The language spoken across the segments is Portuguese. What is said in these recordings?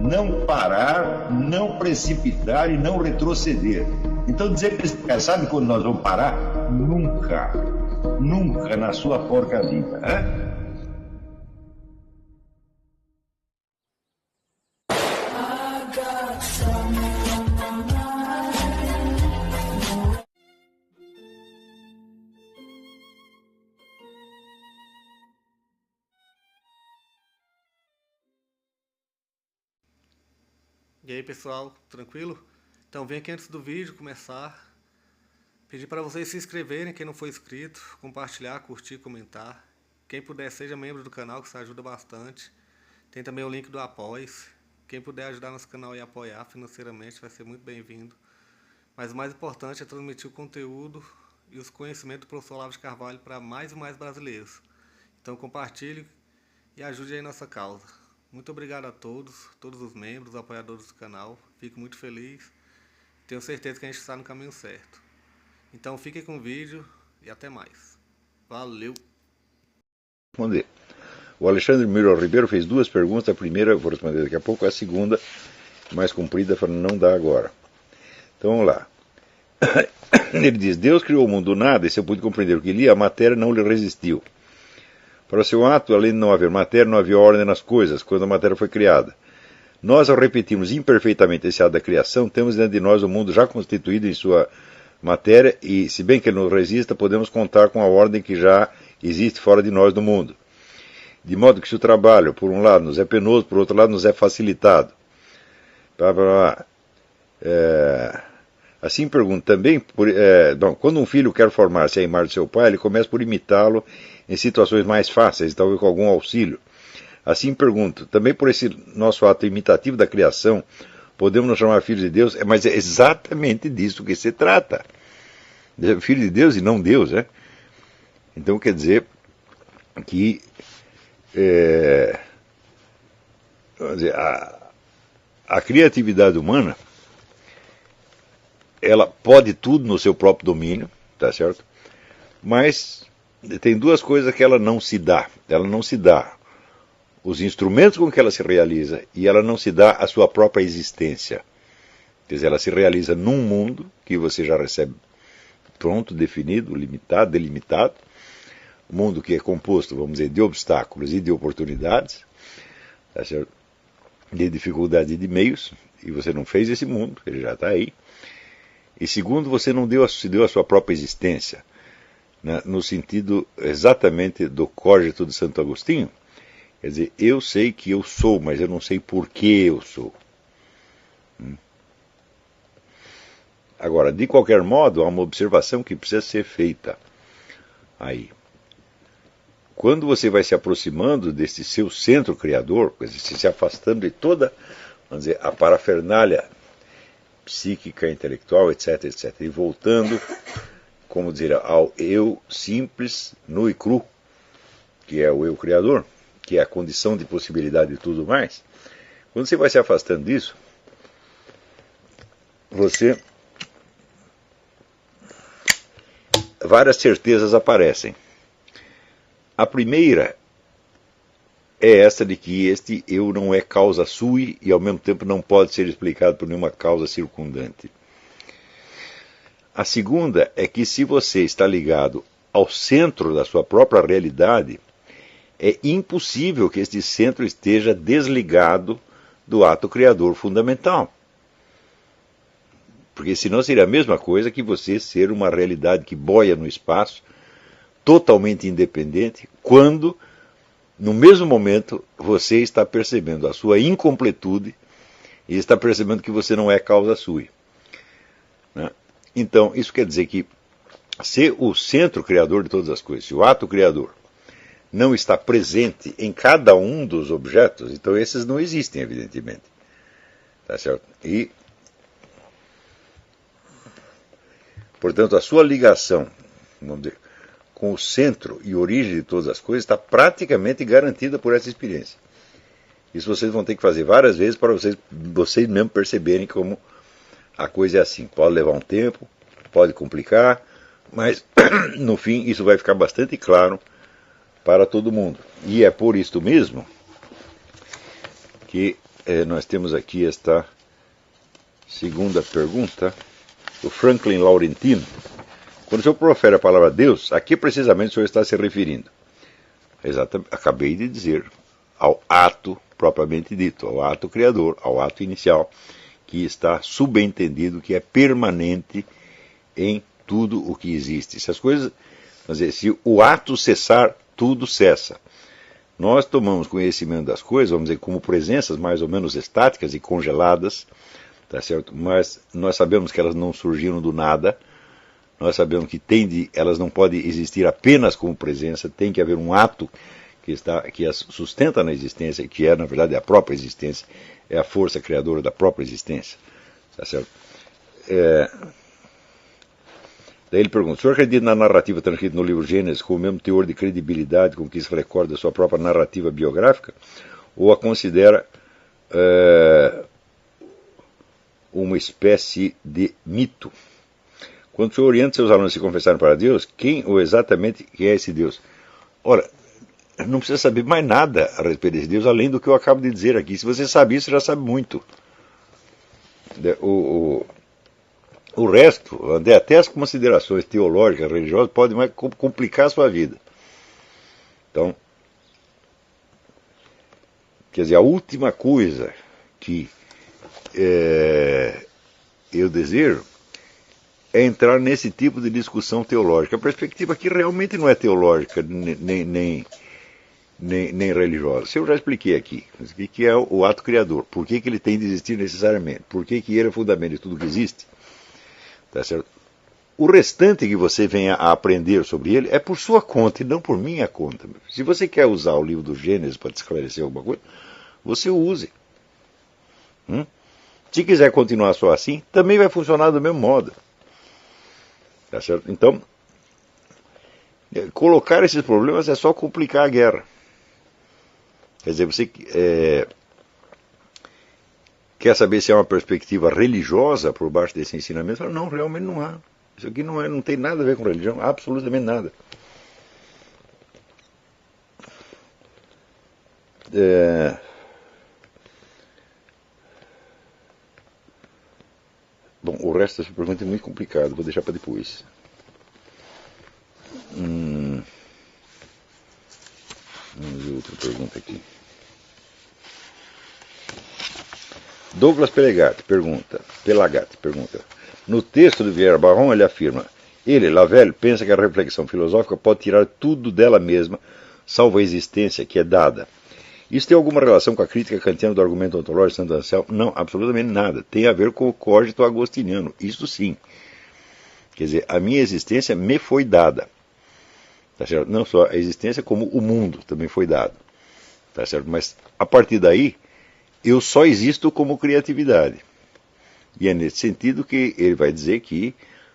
não parar, não precipitar e não retroceder. Então dizer para esse cara, sabe quando nós vamos parar? Nunca. Nunca na sua porca vida. Né? E aí pessoal, tranquilo? Então vem aqui antes do vídeo começar, pedir para vocês se inscreverem, quem não for inscrito, compartilhar, curtir, comentar. Quem puder seja membro do canal, que isso ajuda bastante. Tem também o link do Apoia-se. Quem puder ajudar nosso canal e apoiar financeiramente vai ser muito bem-vindo. Mas o mais importante é transmitir o conteúdo e os conhecimentos do professor Olavo de Carvalho para mais e mais brasileiros. Então compartilhe e ajude aí nossa causa. Muito obrigado a todos os membros, apoiadores do canal. Fico muito feliz. Tenho certeza que a gente está no caminho certo. Então fiquem com o vídeo e até mais. Valeu! Responder. O Alexandre Miro Ribeiro fez duas perguntas. A primeira eu vou responder daqui a pouco. A segunda, mais comprida, falando não dá agora. Então vamos lá. Ele diz, Deus criou o mundo do nada, e se eu pude compreender o que lia, a matéria não lhe resistiu. Para o seu ato, além de não haver matéria, não havia ordem nas coisas, quando a matéria foi criada. Nós, ao repetirmos imperfeitamente esse ato da criação, temos diante de nós o mundo já constituído em sua matéria, e, se bem que ele não resista, podemos contar com a ordem que já existe fora de nós no mundo. De modo que se o trabalho, por um lado, nos é penoso, por outro lado, nos é facilitado. Assim pergunto também, quando um filho quer formar-se à imagem de seu pai, ele começa por imitá-lo em situações mais fáceis, talvez com algum auxílio. Assim pergunto, também por esse nosso ato imitativo da criação, podemos nos chamar filhos de Deus? Mas é exatamente disso que se trata. Filho de Deus e não Deus, né? Então quer dizer que a criatividade humana, ela pode tudo no seu próprio domínio, tá certo? Mas tem duas coisas que ela não se dá. Ela não se dá os instrumentos com que ela se realiza e ela não se dá a sua própria existência. Quer dizer, ela se realiza num mundo que você já recebe pronto, definido, limitado, delimitado. Um mundo que é composto, vamos dizer, de obstáculos e de oportunidades, tá certo? De dificuldades e de meios, e você não fez esse mundo, ele já está aí. E segundo, você não se deu a sua própria existência, né, no sentido exatamente do cogito de Santo Agostinho. Quer dizer, eu sei que eu sou, mas eu não sei por que eu sou. Agora, de qualquer modo, há uma observação que precisa ser feita aí. Quando você vai se aproximando desse seu centro criador, quer dizer, se afastando de toda, vamos dizer, a parafernália psíquica, intelectual, etc., etc., e voltando, como dizer, ao eu simples, nu e cru, que é o eu criador, que é a condição de possibilidade e tudo mais. Quando você vai se afastando disso, várias certezas aparecem. A primeira é essa de que este eu não é causa sui e ao mesmo tempo não pode ser explicado por nenhuma causa circundante. A segunda é que se você está ligado ao centro da sua própria realidade, é impossível que este centro esteja desligado do ato criador fundamental. Porque senão seria a mesma coisa que você ser uma realidade que boia no espaço, totalmente independente, quando, no mesmo momento, você está percebendo a sua incompletude e está percebendo que você não é causa sua. Né? Então, isso quer dizer que se o centro criador de todas as coisas, se o ato criador, não está presente em cada um dos objetos, então esses não existem, evidentemente. Tá certo? E, portanto, a sua ligação, vamos dizer, com o centro e origem de todas as coisas está praticamente garantida por essa experiência. Isso vocês vão ter que fazer várias vezes para vocês mesmos perceberem como a coisa é assim. Pode levar um tempo, pode complicar, mas no fim isso vai ficar bastante claro para todo mundo. E é por isto mesmo que nós temos aqui esta segunda pergunta, do Franklin Laurentino. Quando o senhor profere a palavra Deus, a que precisamente o senhor está se referindo? Exatamente, acabei de dizer, ao ato propriamente dito, ao ato criador, ao ato inicial, que está subentendido, que é permanente em tudo o que existe. Se as coisas, vamos dizer, se o ato cessar, tudo cessa. Nós tomamos conhecimento das coisas, vamos dizer, como presenças mais ou menos estáticas e congeladas, tá certo? Mas nós sabemos que elas não surgiram do nada, nós sabemos que elas não podem existir apenas como presença, tem que haver um ato que as sustenta na existência, que é, na verdade, a própria existência, é a força criadora da própria existência. Tá certo? Daí ele pergunta, o senhor acredita na narrativa transcrita no livro Gênesis com o mesmo teor de credibilidade com que se recorda a sua própria narrativa biográfica? Ou a considera uma espécie de mito? Quando o senhor orienta seus alunos a se confessarem para Deus, quem ou exatamente quem é esse Deus? Ora, não precisa saber mais nada a respeito desse Deus, além do que eu acabo de dizer aqui. Se você sabe isso, já sabe muito. O resto, até as considerações teológicas, religiosas, podem mais complicar a sua vida. Então, quer dizer, a última coisa que eu desejo é entrar nesse tipo de discussão teológica. A perspectiva aqui realmente não é teológica, nem religiosa. Eu já expliquei aqui o que é o ato criador, por que ele tem de existir necessariamente, por que ele é o fundamento de tudo que existe. Tá certo? O restante que você venha a aprender sobre ele é por sua conta e não por minha conta. Se você quer usar o livro do Gênesis para te esclarecer alguma coisa, você o use. Se quiser continuar só assim, também vai funcionar do mesmo modo. Tá certo? Então, colocar esses problemas é só complicar a guerra. Quer dizer, você quer saber se há uma perspectiva religiosa por baixo desse ensinamento? Não, realmente não há. Isso aqui não tem nada a ver com religião, absolutamente nada. Bom, o resto dessa pergunta é muito complicado, vou deixar para depois. Vamos ver outra pergunta aqui. Douglas Pelagatti pergunta, no texto do Vieira Barron ele afirma, Lavelle, pensa que a reflexão filosófica pode tirar tudo dela mesma, salvo a existência que é dada. Isso tem alguma relação com a crítica kantiana do argumento ontológico de Santo Anselmo? Não, absolutamente nada. Tem a ver com o cogito agostiniano, isso sim. Quer dizer, a minha existência me foi dada. Tá certo? Não só a existência, como o mundo também foi dado. Tá certo? Mas, a partir daí, eu só existo como criatividade. E é nesse sentido que ele vai dizer que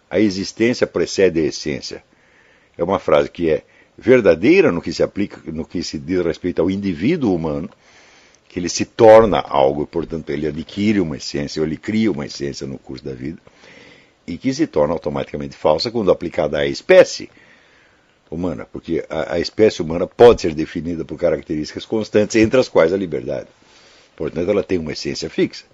a existência precede a essência. É uma frase que é verdadeira no que se aplica, no que se diz respeito ao indivíduo humano, que ele se torna algo, portanto ele adquire uma essência, ou ele cria uma essência no curso da vida, e que se torna automaticamente falsa quando aplicada à espécie humana, porque a espécie humana pode ser definida por características constantes, entre as quais a liberdade. Portanto, ela tem uma essência fixa.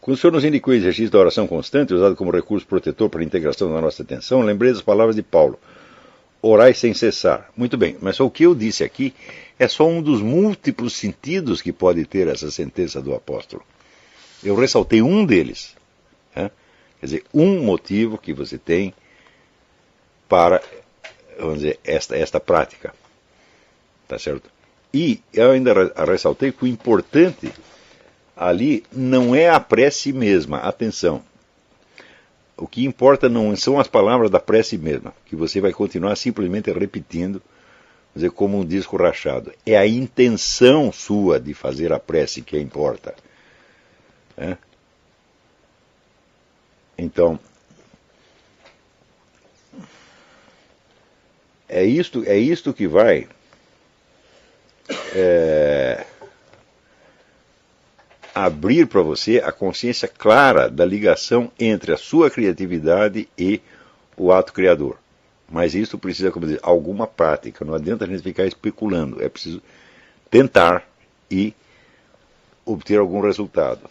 Quando o senhor nos indicou o exercício da oração constante, usado como recurso protetor para a integração da nossa atenção, lembrei das palavras de Paulo. Orai sem cessar. Muito bem, mas o que eu disse aqui é só um dos múltiplos sentidos que pode ter essa sentença do apóstolo. Eu ressaltei um deles. Quer dizer, um motivo que você tem para, vamos dizer, esta prática. Tá certo? E eu ainda ressaltei que o importante ali não é a prece mesma. Atenção. O que importa não são as palavras da prece mesma, que você vai continuar simplesmente repetindo, dizer, como um disco rachado. É a intenção sua de fazer a prece que importa. Então, é isto que vai abrir para você a consciência clara da ligação entre a sua criatividade e o ato criador. Mas isso precisa, como dizer, alguma prática. Não adianta a gente ficar especulando. É preciso tentar e obter algum resultado.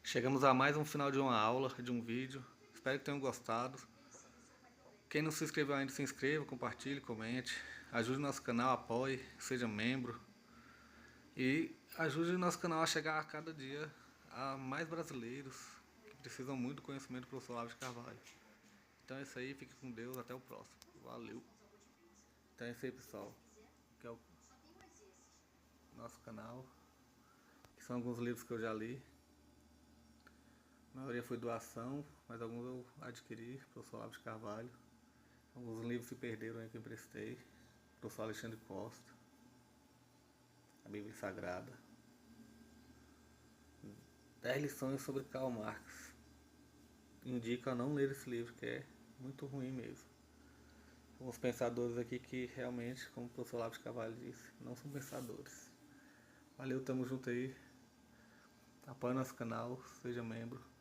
Chegamos a mais um final de uma aula, de um vídeo. Espero que tenham gostado. Quem não se inscreveu ainda, se inscreva, compartilhe, comente. Ajude o nosso canal, apoie, seja membro. E ajude o nosso canal a chegar a cada dia a mais brasileiros que precisam muito do conhecimento do professor Olavo de Carvalho. Então é isso aí, fique com Deus, até o próximo. Valeu! Então é isso aí, pessoal. Aqui é o nosso canal, que são alguns livros que eu já li. A maioria foi doação, mas alguns eu adquiri, professor Olavo de Carvalho. Alguns livros se perderam aí que eu emprestei. Professor Alexandre Costa. A Bíblia Sagrada. 10 lições sobre Karl Marx. Indico a não ler esse livro, que é muito ruim mesmo. Alguns pensadores aqui que realmente, como o professor Olavo de Carvalho disse, não são pensadores. Valeu, tamo junto aí. Apoie nosso canal, seja membro.